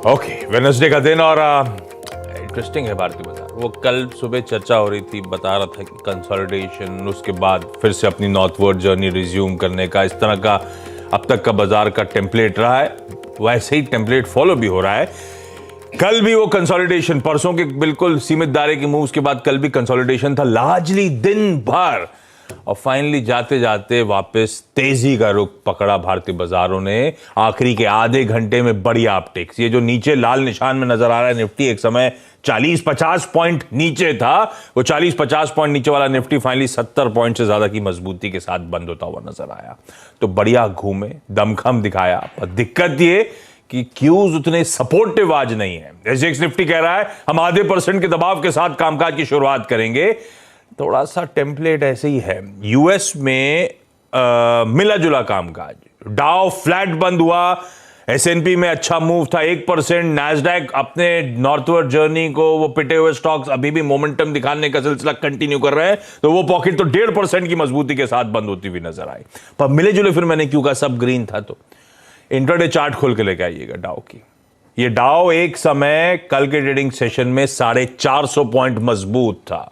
Okay, Wednesday का दिन और इंटरेस्टिंग है भारतीय बाजार। वो कल सुबह चर्चा हो रही थी, बता रहा था कि कंसोलिडेशन, उसके बाद फिर से अपनी नॉर्थवर्ड जर्नी रिज्यूम करने का, इस तरह का अब तक का बाजार का टेम्पलेट रहा है। वैसे ही टेम्पलेट फॉलो भी हो रहा है। कल भी वो कंसोलिडेशन, परसों के बिल्कुल सीमित दायरे के मूव्स के बाद कल भी कंसोलिडेशन था लार्जली दिन भर, और फाइनली जाते जाते वापस तेजी का रुख पकड़ा भारतीय बाजारों ने। आखिरी के आधे घंटे में बढ़िया अपटिक्स, ये जो नीचे लाल निशान में नजर आ रहा है निफ्टी, एक समय 40-50 पॉइंट नीचे था, वो 40-50 पॉइंट नीचे वाला निफ्टी फाइनली 70 पॉइंट से ज्यादा की मजबूती के साथ बंद होता हुआ नजर आया। तो बढ़िया घूमे, दमखम दिखाया, पर दिक्कत ये कि क्यूज उतने सपोर्टिव आज नहीं है। एसजीएक्स निफ्टी कह रहा है हम आधे % के दबाव के साथ कामकाज की शुरुआत करेंगे। थोड़ा सा टेम्पलेट ऐसे ही है। यूएस में मिला जुला कामकाज, डाउ फ्लैट बंद हुआ, एसएनपी में अच्छा मूव था 1%, नैस्डैक अपने नॉर्थवर्ड जर्नी को, वो पिटे हुए स्टॉक्स अभी भी मोमेंटम दिखाने का सिलसिला कंटिन्यू कर रहे हैं, तो वो पॉकेट तो 1.5% की मजबूती के साथ बंद होती हुई नजर आई। पर मिले जुले, फिर मैंने क्यों कहा सब ग्रीन था, तो इंट्राडे चार्ट खोल के लेके आइएगा डाउ की। ये डाउ एक समय कल के ट्रेडिंग सेशन में 450 पॉइंट मजबूत था,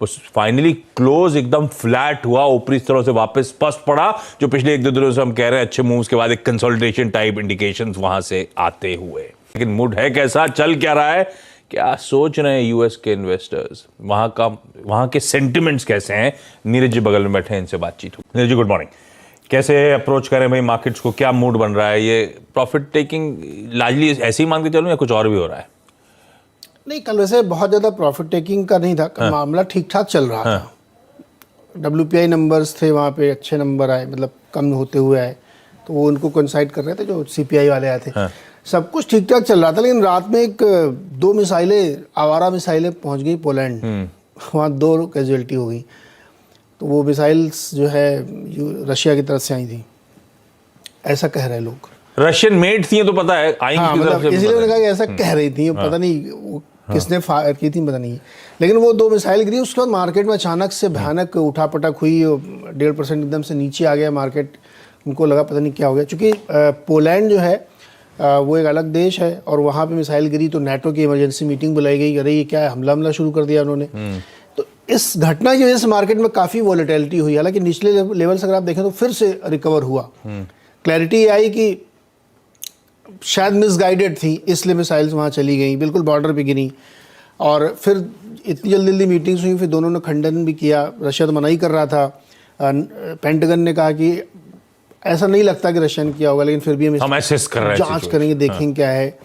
उस फाइनली क्लोज एकदम फ्लैट हुआ, ऊपरी स्तरों से वापस पस्त पड़ा, जो पिछले 1-2 दिनों से हम कह रहे हैं अच्छे मूव्स के बाद एक कंसोलिडेशन टाइप इंडिकेशंस वहां से आते हुए। लेकिन मूड है कैसा, चल क्या रहा है, क्या सोच रहे हैं यूएस के इन्वेस्टर्स, वहां के सेंटिमेंट्स कैसे हैं? नीरज जी बगल में बैठे हैं, इनसे बातचीत हुई। नीरज जी गुड मॉर्निंग, कैसे अप्रोच करें भाई मार्केट्स को, क्या मूड बन रहा है? ये प्रॉफिट टेकिंग लार्जली ऐसे ही मान के चलूं या कुछ और भी हो रहा है? नहीं, कल वैसे बहुत ज़्यादा प्रॉफिट टेकिंग का नहीं था। मामला ठीक ठाक चल रहा था। WPI नंबर्स थे वहाँ पे, अच्छे नंबर आए, मतलब कम होते हुए आए, तो वो उनको कोइंसाइड कर रहे थे जो CPI वाले आए थे। सब कुछ ठीक ठाक चल रहा था, लेकिन रात में 2 मिसाइलें, आवारा मिसाइलें पहुँच गई पोलैंड, वहाँ 2 कैजुअल्टी हो गई। तो वो मिसाइल्स जो है रशिया की तरफ से आई थी, ऐसा कह रहे लोग। रशियन मेड थी तो पता है, आई हाँ, मतलब इसलिए मैंने कहा कि ऐसा कह रही थी, पता नहीं वो किसने फायर की थी, पता नहीं। लेकिन वो 2 मिसाइल गिरी, उसके बाद मार्केट में अचानक से भयानक उठापटक हुई, 1.5% एकदम से नीचे आ गया मार्केट। उनको लगा पता नहीं क्या हो गया, क्योंकि पोलैंड जो है वो एक अलग देश है, और वहाँ पे मिसाइल गिरी तो नेटो की इमरजेंसी मीटिंग बुलाई गई, अरे ये क्या है, हमला शुरू कर दिया उन्होंने। तो इस घटना की वजह से मार्केट में काफ़ी वॉलेटिलिटी हुई। हालांकि निचले लेवल से अगर आप देखें तो फिर से रिकवर हुआ। क्लैरिटी आई कि शायद मिसगाइडेड थी, इसलिए मिसाइल्स वहाँ चली गई, बिल्कुल बॉर्डर पे गिरी। और फिर इतनी जल्दी मीटिंग्स हुई, फिर दोनों ने खंडन भी किया। रशिया तो मना ही कर रहा था, पेंटागन ने कहा कि ऐसा नहीं लगता कि रशिया ने किया होगा, लेकिन फिर भी हम असेस कर रहे हैं, जांच करेंगे, देखेंगे क्या है।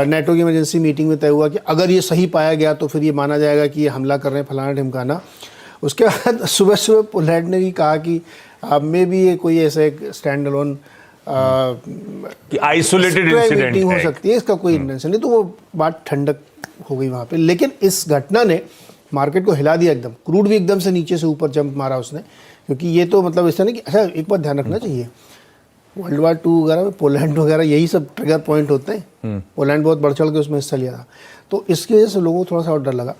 नेटो की इमरजेंसी मीटिंग में तय हुआ कि अगर ये सही पाया गया तो फिर ये माना जाएगा कि ये हमला कर रहे हैं, फलाना ढिमकाना। उसके बाद सुबह सुबह पोलैंड ने भी कहा कि अब में भी ये कोई ऐसा एक स्टैंड अलोन कि आइसोलेटेड इंसिडेंट हो सकती है, इसका कोई इंटेंशन नहीं। तो वो बात ठंडक हो गई वहाँ पे। लेकिन इस घटना ने मार्केट को हिला दिया एकदम। क्रूड भी एकदम से नीचे से ऊपर जंप मारा उसने, क्योंकि ये तो मतलब इस तरह कि अच्छा, एक बात ध्यान रखना चाहिए, World War II वगैरह में पोलैंड वगैरह यही सब ट्रिगर पॉइंट होते हैं। पोलैंड बहुत बढ़ चढ़ के उसमें हिस्सा लिया था, तो इसकी वजह से लोगों को थोड़ा सा और डर लगा।